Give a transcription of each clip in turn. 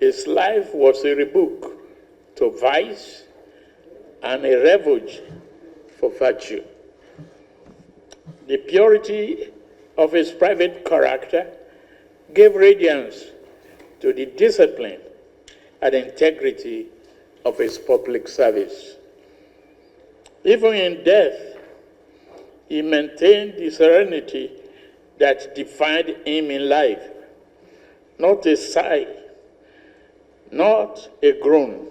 His life was a rebuke to vice and a refuge for virtue. The purity of his private character gave radiance to the discipline and integrity of his public service. Even in death, he maintained the serenity that defined him in life. Not a sigh, not a groan,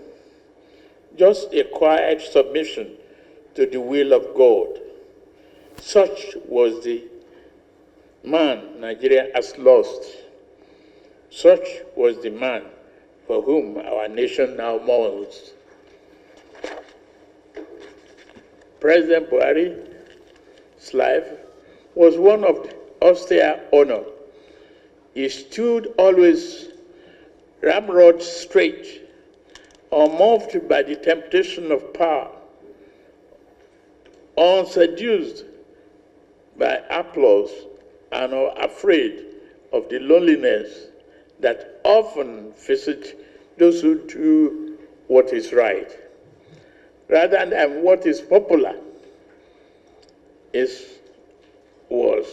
just a quiet submission to the will of God. Such was the man Nigeria has lost. Such was the man for whom our nation now mourns. President Buhari's life was one of austere honor. He stood always ramrod straight, unmoved by the temptation of power, unseduced by applause, and unafraid of the loneliness that often visits those who do what is right. Rather than what is popular, was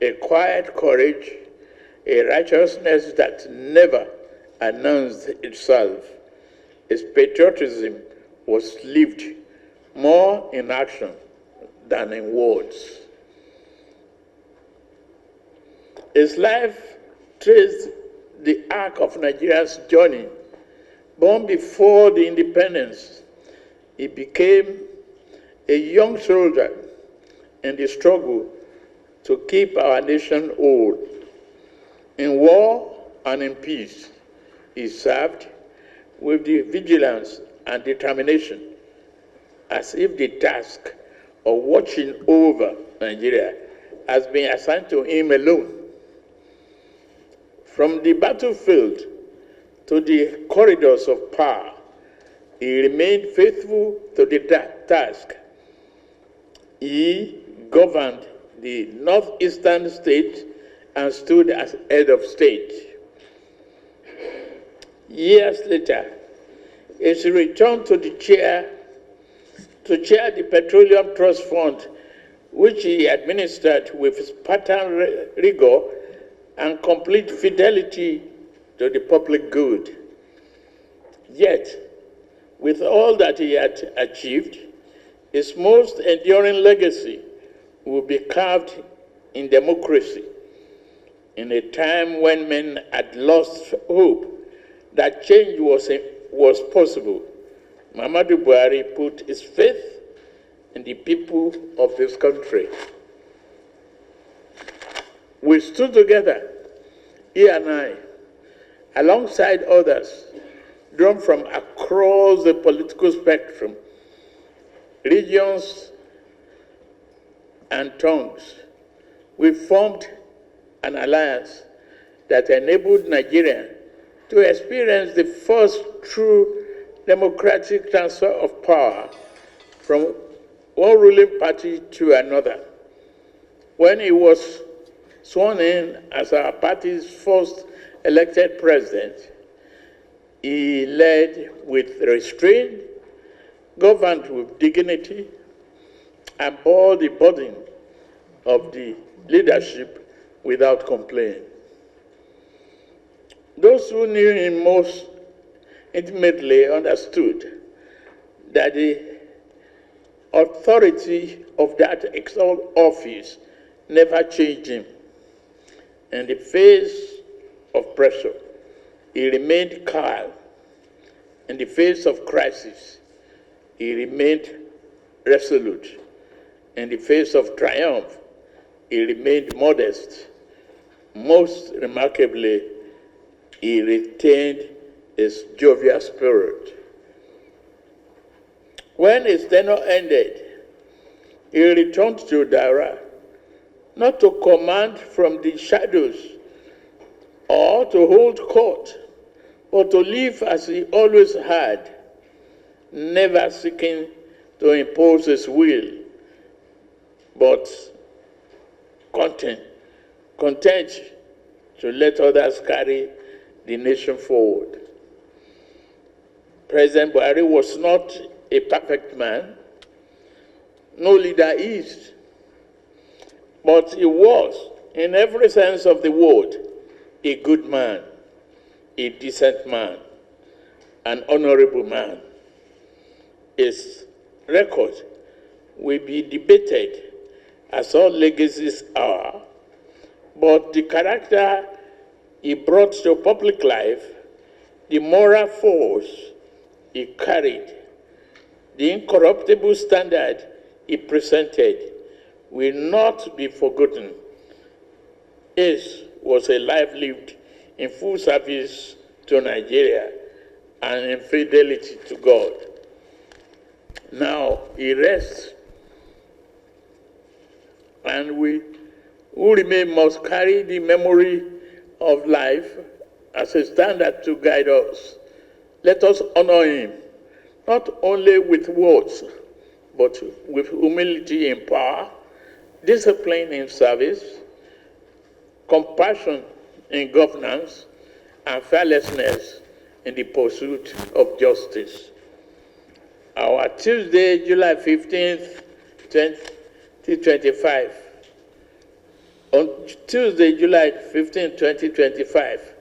a quiet courage, a righteousness that never announced itself. His patriotism was lived more in action than in words. His life traced the arc of Nigeria's journey. Born before the independence, he became a young soldier in the struggle to keep our nation whole. In war and in peace, he served with the vigilance and determination, as if the task of watching over Nigeria has been assigned to him alone. From the battlefield to the corridors of power, he remained faithful to the task. He governed the northeastern state and stood as head of state. Years later, he returned to chair the Petroleum Trust Fund, which he administered with Spartan rigor and complete fidelity to the public good. Yet, with all that he had achieved, his most enduring legacy will be carved in democracy. In a time when men had lost hope that change was possible, Muhammadu Buhari put his faith in the people of this country. We stood together, he and I, alongside others, drawn from across the political spectrum, regions and tongues. We formed an alliance that enabled Nigeria to experience the first true democratic transfer of power from one ruling party to another. When he was sworn in as our party's first elected president, he led with restraint, governed with dignity, and bore the burden of the leadership without complaint. Those who knew him most intimately understood that the authority of that exalted office never changed him. In the face of pressure, he remained calm. In the face of crisis, he remained resolute. In the face of triumph, he remained modest. Most remarkably, he retained his jovial spirit. When his tenure ended, he returned to Dara, not to command from the shadows or to hold court, but to live as he always had, never seeking to impose his will, but content to let others carry the nation forward. President Buhari was not a perfect man. No leader is. But he was, in every sense of the word, a good man, a decent man, an honorable man. His record will be debated, as all legacies are, but the character he brought to public life, the moral force he carried, the incorruptible standard he presented will not be forgotten. His was a life lived in full service to Nigeria and in fidelity to God. Now he rests, and we who remain must carry the memory of life as a standard to guide us. Let us honor him, not only with words, but with humility in power, discipline in service, compassion in governance, and fearlessness in the pursuit of justice. Our Tuesday, July 15th, 2025. On Tuesday, July 15, 2025,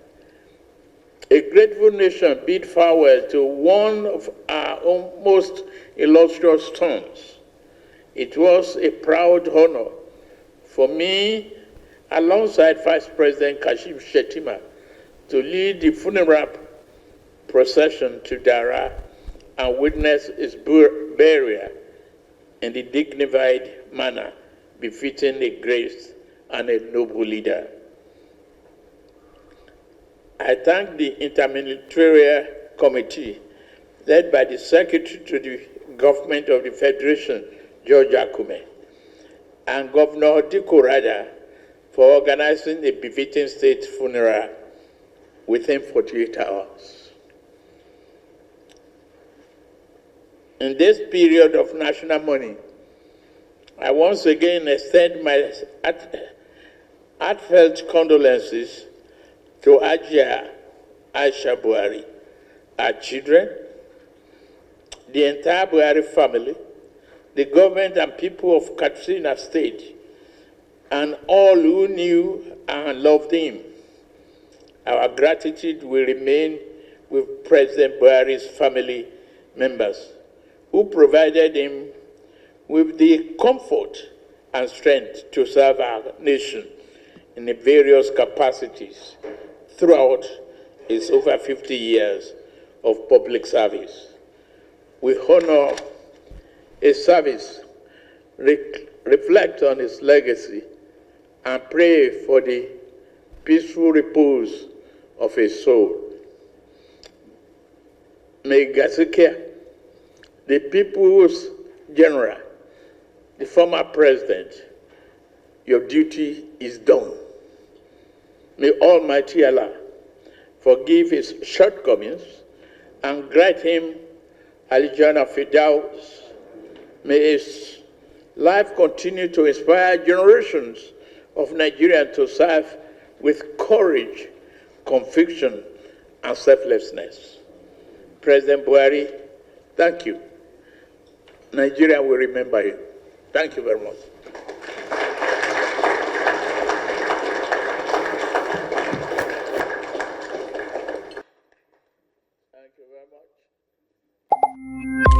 a grateful nation bid farewell to one of our most illustrious sons. It was a proud honor for me, alongside Vice President Kashim Shettima, to lead the funeral procession to Dara and witness his burial in the dignified manner befitting a great and a noble leader. I thank the Interministerial Committee, led by the Secretary to the Government of the Federation, George Akume, and Governor Diko Rada for organizing the befitting state funeral within 48 hours. In this period of national mourning, I once again extend my heartfelt condolences to Ajia Aisha Buhari, our children, the entire Buhari family, the government and people of Katsina State, and all who knew and loved him. Our gratitude will remain with President Buhari's family members, who provided him with the comfort and strength to serve our nation in the various capacities throughout his over 50 years of public service. We honor his service, reflect on his legacy, and pray for the peaceful repose of his soul. May Gazikia, the people's general, the former president, your duty is done. May Almighty Allah forgive his shortcomings and grant him Al-Jannah Firdaus. May his life continue to inspire generations of Nigerians to serve with courage, conviction, and selflessness. President Buhari, thank you. Nigeria will remember you. Thank you very much. Thank you very much.